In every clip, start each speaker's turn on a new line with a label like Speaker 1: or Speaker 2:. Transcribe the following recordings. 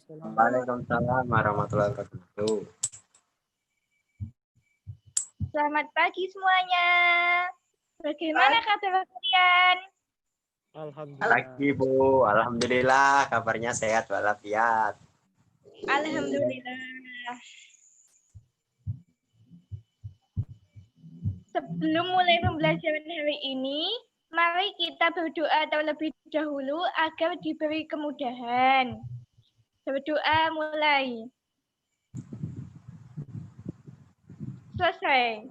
Speaker 1: Waalaikumsalam warahmatullahi wabarakatuh.
Speaker 2: Selamat pagi semuanya. Bagaimana kabar kalian?
Speaker 3: Alhamdulillah.
Speaker 1: Pagi Bu, alhamdulillah kabarnya sehat walafiat.
Speaker 2: Alhamdulillah. Sebelum mulai pembelajaran hari ini, mari kita berdoa terlebih dahulu agar diberi kemudahan. Berdoa mulai. Selesai.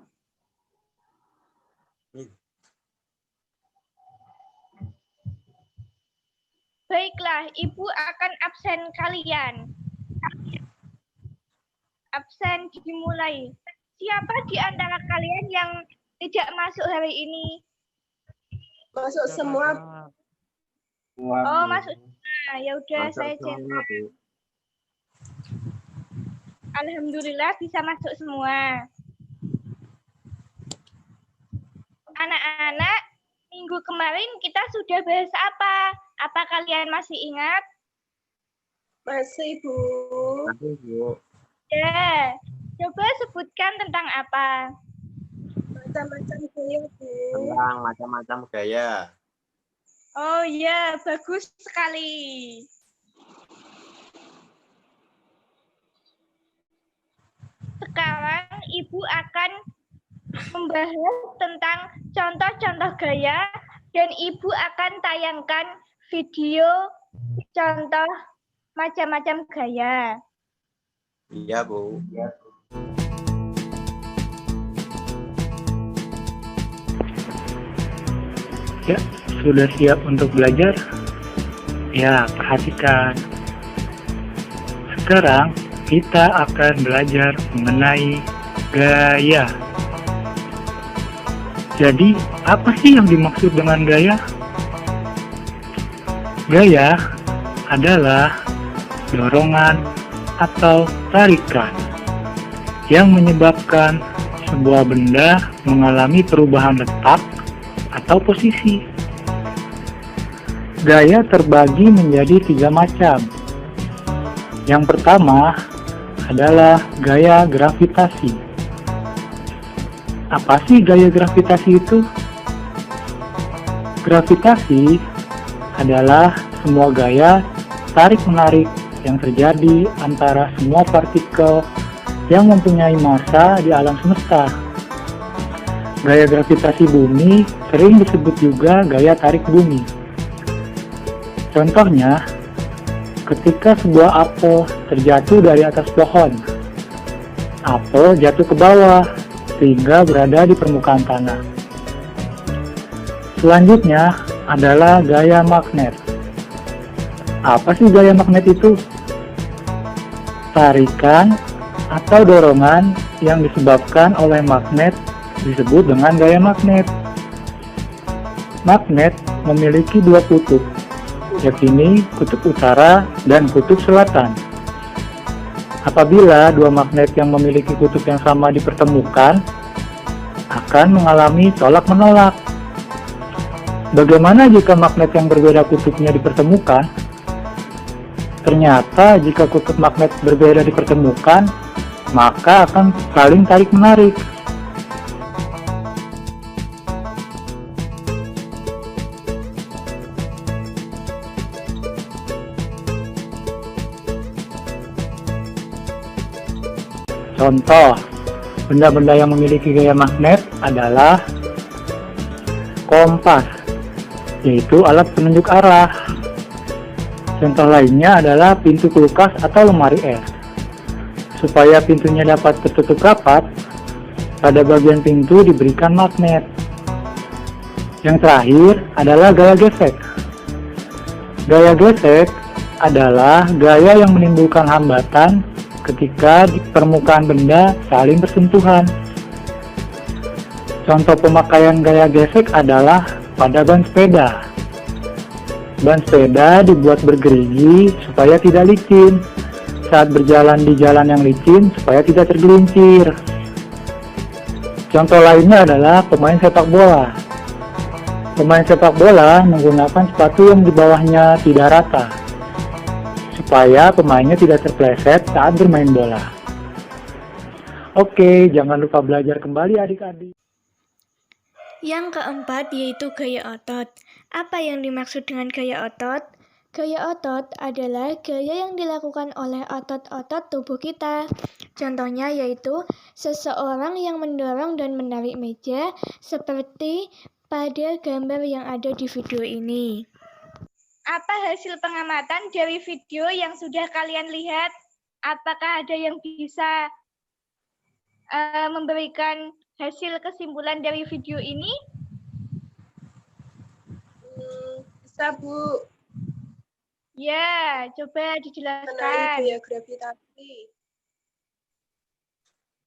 Speaker 2: Baiklah, Ibu akan absen kalian. Absen dimulai. Siapa di antara kalian yang tidak masuk hari ini?
Speaker 4: Masuk semua.
Speaker 2: Oh, masuk semua. Ya udah, saya centang. Alhamdulillah bisa masuk semua. Anak-anak, minggu kemarin kita sudah bahas apa? Apa kalian masih ingat?
Speaker 4: Masih, Bu.
Speaker 1: Masih Bu.
Speaker 2: Ya, coba sebutkan tentang apa?
Speaker 4: Macam-macam gaya, Bu.
Speaker 1: Tentang macam-macam gaya.
Speaker 2: Oh ya, bagus sekali. Sekarang Ibu akan membahas tentang contoh-contoh gaya dan Ibu akan tayangkan video contoh macam-macam gaya.
Speaker 1: Iya Bu.
Speaker 3: Ya, sudah siap untuk belajar? Ya, perhatikan. Sekarang kita akan belajar mengenai gaya. Jadi, apa sih yang dimaksud dengan gaya? Gaya adalah dorongan atau tarikan yang menyebabkan sebuah benda mengalami perubahan letak atau posisi. Gaya terbagi menjadi 3 macam. Yang pertama adalah gaya gravitasi. Apa sih gaya gravitasi itu? Gravitasi adalah semua gaya tarik-menarik yang terjadi antara semua partikel yang mempunyai massa di alam semesta. Gaya gravitasi bumi sering disebut juga gaya tarik bumi. Contohnya, ketika sebuah apel terjatuh dari atas pohon, apel jatuh ke bawah sehingga berada di permukaan tanah. Selanjutnya adalah gaya magnet. Apa sih gaya magnet itu? Tarikan atau dorongan yang disebabkan oleh magnet disebut dengan gaya magnet. Magnet memiliki 2 kutub, yakni kutub utara dan kutub selatan. Apabila 2 magnet yang memiliki kutub yang sama dipertemukan, akan mengalami tolak-menolak. Bagaimana jika magnet yang berbeda kutubnya dipertemukan? Ternyata jika kutub magnet berbeda dipertemukan, maka akan saling tarik-menarik. Contoh, benda-benda yang memiliki gaya magnet adalah kompas, yaitu alat penunjuk arah. Contoh lainnya adalah pintu kulkas atau lemari es. Supaya pintunya dapat tertutup rapat, pada bagian pintu diberikan magnet. Yang terakhir adalah gaya gesek. Gaya gesek adalah gaya yang menimbulkan hambatan ketika di permukaan benda saling bersentuhan. Contoh pemakaian gaya gesek adalah pada ban sepeda. Ban sepeda dibuat bergerigi supaya tidak licin saat berjalan di jalan yang licin supaya tidak tergelincir. Contoh lainnya adalah pemain sepak bola. Pemain sepak bola menggunakan sepatu yang di bawahnya tidak rata supaya pemainnya tidak terpleset saat bermain bola. Oke, jangan lupa belajar kembali adik-adik.
Speaker 2: Yang keempat yaitu gaya otot. Apa yang dimaksud dengan gaya otot? Gaya otot adalah gaya yang dilakukan oleh otot-otot tubuh kita. Contohnya yaitu seseorang yang mendorong dan menarik meja seperti pada gambar yang ada di video ini. Apa hasil pengamatan dari video yang sudah kalian lihat? Apakah ada yang bisa memberikan hasil kesimpulan dari video ini?
Speaker 4: Bisa, Bu.
Speaker 2: Ya, coba
Speaker 4: Mengenai
Speaker 2: dijelaskan.
Speaker 4: gaya gravitasi.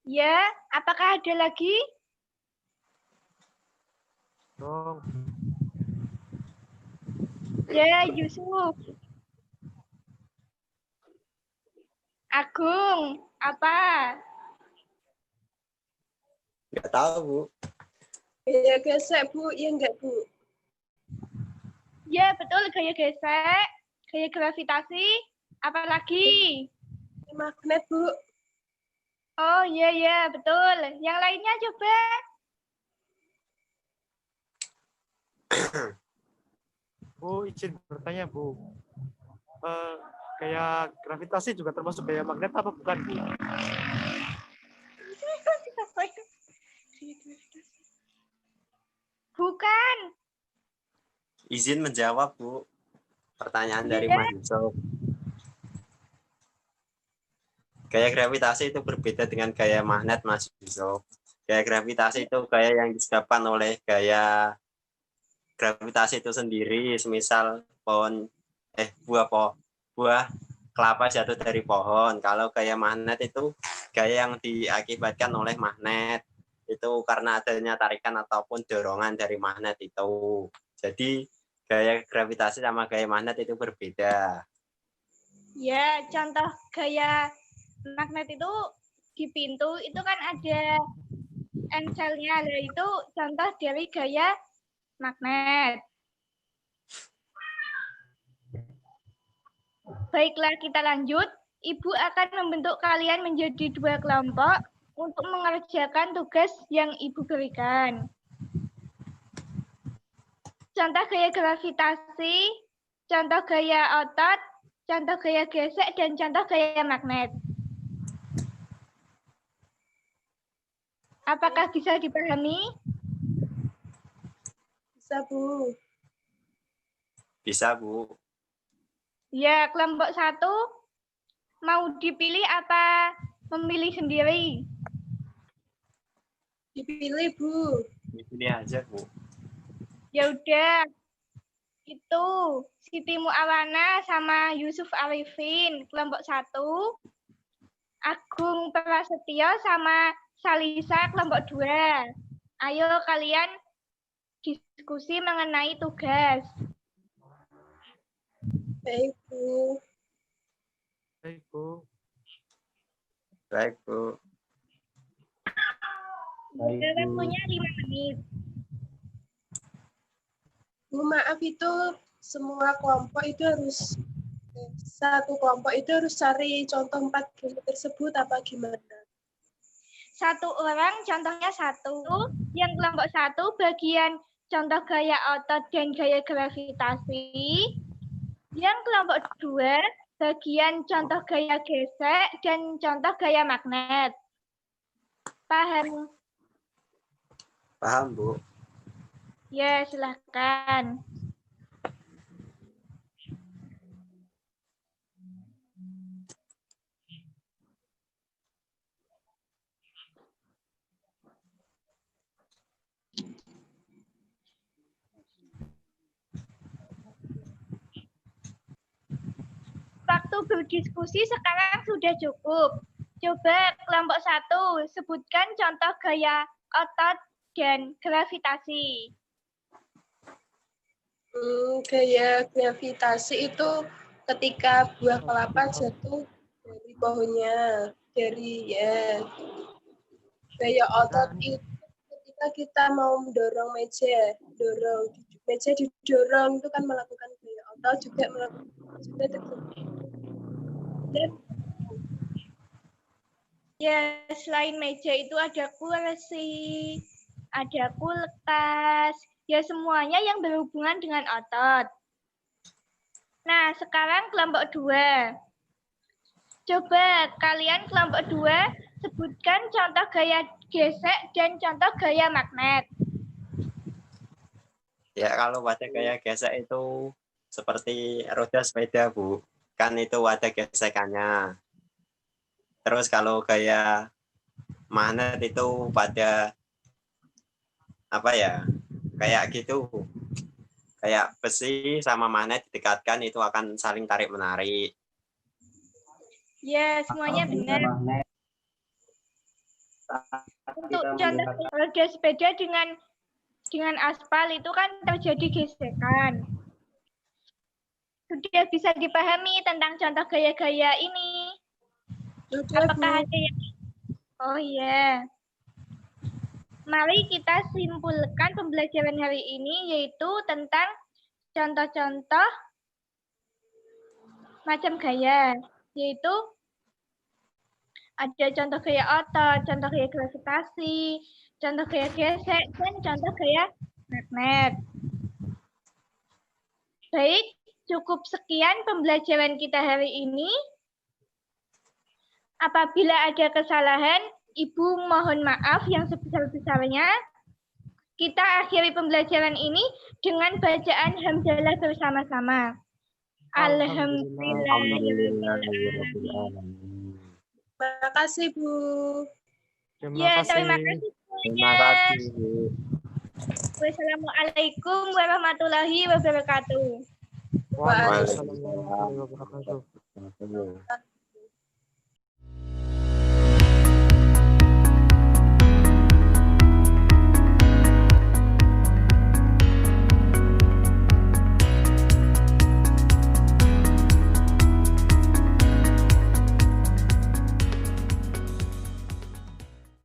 Speaker 2: Ya, apakah ada lagi?
Speaker 5: Dong.
Speaker 2: Ya, Yusuf. Agung, apa?
Speaker 1: Nggak tahu, Bu.
Speaker 4: Gaya gesek, Bu. Iya enggak, Bu?
Speaker 2: Ya, betul, gaya gesek, gaya gravitasi, apa lagi?
Speaker 4: Magnet, Bu.
Speaker 2: Oh, iya, betul. Yang lainnya coba.
Speaker 5: Bu, izin bertanya, Bu. Kayak gravitasi juga termasuk gaya magnet apa bukan, Bu?
Speaker 2: Bukan.
Speaker 1: Izin menjawab, Bu. Pertanyaan dari
Speaker 2: Iya.
Speaker 1: Mas Yusuf. Gaya gravitasi itu berbeda dengan gaya magnet, Mas Yusuf. Gaya gravitasi itu gaya yang disebabkan oleh gaya gravitasi itu sendiri. Semisal buah kelapa jatuh dari pohon. Kalau gaya magnet itu gaya yang diakibatkan oleh magnet. Itu karena adanya tarikan ataupun dorongan dari magnet itu. Jadi gaya gravitasi sama gaya magnet itu berbeda.
Speaker 2: Ya, contoh gaya magnet itu di pintu itu kan ada encelnya, itu contoh dari gaya magnet. Baiklah, kita lanjut. Ibu akan membentuk kalian menjadi 2 kelompok untuk mengerjakan tugas yang Ibu berikan. Contoh gaya gravitasi, contoh gaya otot, contoh gaya gesek, dan contoh gaya magnet. Apakah bisa dipahami?
Speaker 4: Bisa, Bu.
Speaker 1: Bisa, Bu.
Speaker 2: Ya, kelompok 1 mau dipilih apa memilih sendiri?
Speaker 4: Dipilih, Bu.
Speaker 1: Dipilih aja, Bu.
Speaker 2: Ya udah. Itu Siti Muawana sama Yusuf Arifin kelompok 1. Agung Prasetyo sama Salisa kelompok 2. Ayo kalian diskusi mengenai tugas.
Speaker 4: Baik, Bu.
Speaker 5: Baik, Bu.
Speaker 1: Baik, Bu.
Speaker 2: Waktunya 5 menit.
Speaker 4: Bu, maaf itu semua kelompok itu harus satu kelompok itu harus cari contoh 4 gaya tersebut apa gimana?
Speaker 2: Satu orang contohnya 1, yang kelompok 1 bagian contoh gaya otot dan gaya gravitasi. Yang kelompok 2 bagian contoh gaya gesek dan contoh gaya magnet. Paham?
Speaker 1: Paham, Bu.
Speaker 2: Ya, silahkan. Waktu berdiskusi sekarang sudah cukup. Coba kelompok 1 sebutkan contoh gaya otot dan gravitasi.
Speaker 4: Gaya gravitasi itu ketika buah kelapa jatuh dari pohonnya, gaya otot itu ketika kita mau mendorong meja didorong itu kan melakukan gaya otot juga melakukan juga tersebut. Dan
Speaker 2: Ya, selain meja itu ada kursi, ada kulkas, ya semuanya yang berhubungan dengan otot. Nah, sekarang kelompok 2. Coba kalian kelompok 2 sebutkan contoh gaya gesek dan contoh gaya magnet.
Speaker 1: Ya, kalau pada gaya gesek itu seperti roda sepeda, Bu. Kan itu ada gesekannya. Terus kalau gaya magnet itu pada apa ya? Kayak gitu. Kayak besi sama magnet didekatkan itu akan saling tarik menarik.
Speaker 2: Ya, semuanya benar. Untuk contoh roda sepeda dengan aspal itu kan terjadi gesekan. Sudah bisa dipahami tentang contoh gaya-gaya ini? Apakah ada yang... Oh iya. Mari kita simpulkan pembelajaran hari ini yaitu tentang contoh-contoh macam gaya. Yaitu ada contoh gaya otot, contoh gaya gravitasi, contoh gaya gesek, dan contoh gaya magnet. Baik, cukup sekian pembelajaran kita hari ini. Apabila ada kesalahan, Ibu mohon maaf yang sebesar-besarnya. Kita akhiri pembelajaran ini dengan bacaan hamdalah bersama-sama. Alhamdulillah.
Speaker 4: Terima kasih, Bu.
Speaker 2: Ya, terima kasih
Speaker 1: Terima
Speaker 2: semuanya.
Speaker 1: kasih, Bu.
Speaker 2: Wassalamualaikum warahmatullahi wabarakatuh.
Speaker 5: Waalaikumsalam warahmatullahi wabarakatuh.
Speaker 1: Waalaikumsalam.